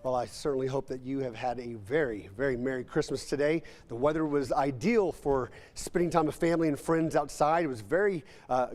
Well, I certainly hope that you have had a very, very Merry Christmas today. The weather was ideal for spending time with family and friends outside. It was very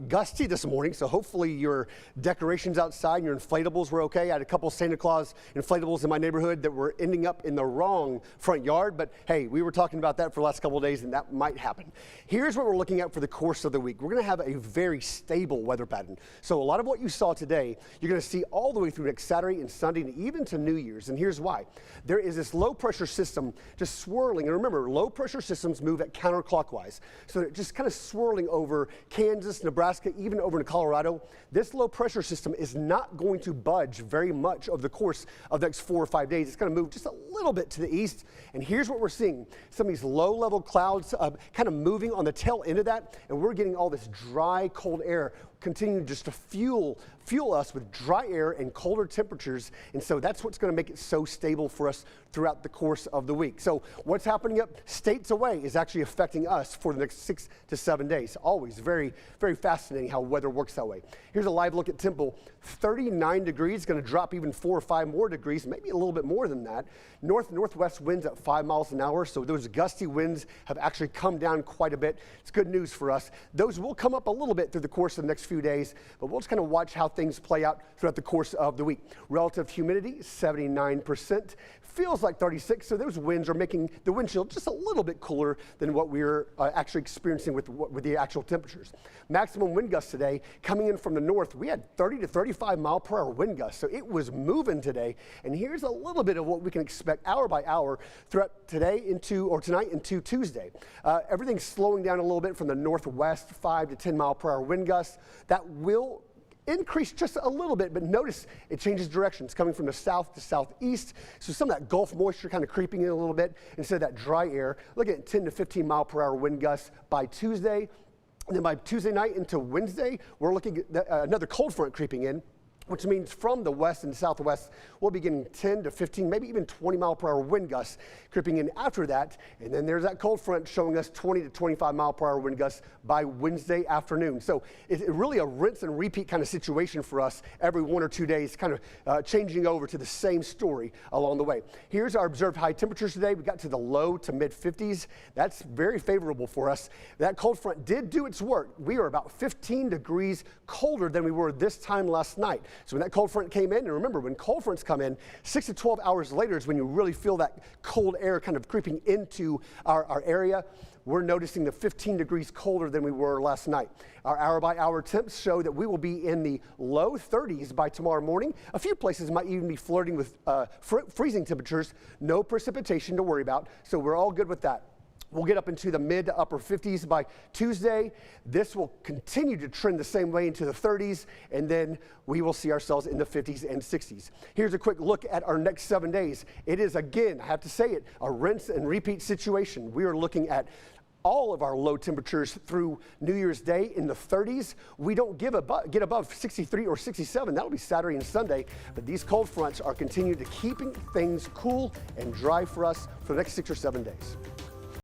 gusty this morning, so hopefully your decorations outside and your inflatables were okay. I had a couple Santa Claus inflatables in my neighborhood that were ending up in the wrong front yard, but hey, we were talking about that for the last couple of days, and that might happen. Here's what we're looking at for the course of the week. We're going to have a very stable weather pattern. So a lot of what you saw today, you're going to see all the way through next Saturday and Sunday and even to New Year's. And here's why. There is this low pressure system just swirling. And remember, low pressure systems move at counterclockwise. So they're just kind of swirling over Kansas, Nebraska, even over to Colorado. This low pressure system is not going to budge very much over the course of the next 4 or 5 days. It's going to move just a little bit to the east. And here's what we're seeing. Some of these low level clouds kind of moving on the tail end of that. And we're getting all this dry, cold air continue just to fuel us with dry air and colder temperatures. And so that's what's going to make it so stable for us throughout the course of the week. So what's happening up states away is actually affecting us for the next 6 to 7 days. Always very, very fascinating how weather works that way. Here's a live look at Temple. 39 degrees, going to drop even 4 or 5 more degrees, maybe a little bit more than that. Northwest winds at 5 miles an hour. So those gusty winds have actually come down quite a bit. It's good news for us. Those will come up a little bit through the course of the next few days, but we'll just kind of watch how things play out throughout the course of the week. Relative humidity, 79%. Feels like 36, so those winds are making the wind chill just a little bit cooler than what we're actually experiencing with the actual temperatures. Maximum wind gusts today coming in from the north. We had 30 to 35 mile per hour wind gusts, so it was moving today. And here's a little bit of what we can expect hour by hour throughout tonight into Tuesday. Everything's slowing down a little bit from the northwest, 5 to 10 mile per hour wind gusts. That will increase just a little bit, but notice it changes direction. It's coming from the south to southeast, so some of that Gulf moisture kind of creeping in a little bit instead of that dry air. Look at 10 to 15 mile per hour wind gusts by Tuesday. And then by Tuesday night into Wednesday, we're looking at another cold front creeping in, which means from the west and southwest, we'll be getting 10 to 15, maybe even 20 mile per hour wind gusts creeping in after that. And then there's that cold front showing us 20 to 25 mile per hour wind gusts by Wednesday afternoon. So it's really a rinse and repeat kind of situation for us every 1 or 2 days, kind of changing over to the same story along the way. Here's our observed high temperatures today. We got to the low to mid 50s. That's very favorable for us. That cold front did do its work. We are about 15 degrees colder than we were this time last night. So when that cold front came in, and remember, when cold fronts come in, 6 to 12 hours later is when you really feel that cold air kind of creeping into our area. We're noticing the 15 degrees colder than we were last night. Our hour-by-hour temps show that we will be in the low 30s by tomorrow morning. A few places might even be flirting with freezing temperatures. No precipitation to worry about, so we're all good with that. We'll get up into the mid to upper 50s by Tuesday. This will continue to trend the same way into the 30s, and then we will see ourselves in the 50s and 60s. Here's a quick look at our next 7 days. It is, again, I have to say it, a rinse and repeat situation. We are looking at all of our low temperatures through New Year's Day in the 30s. We don't get above 63 or 67. That'll be Saturday and Sunday. But these cold fronts are continuing to keeping things cool and dry for us for the next 6 or 7 days.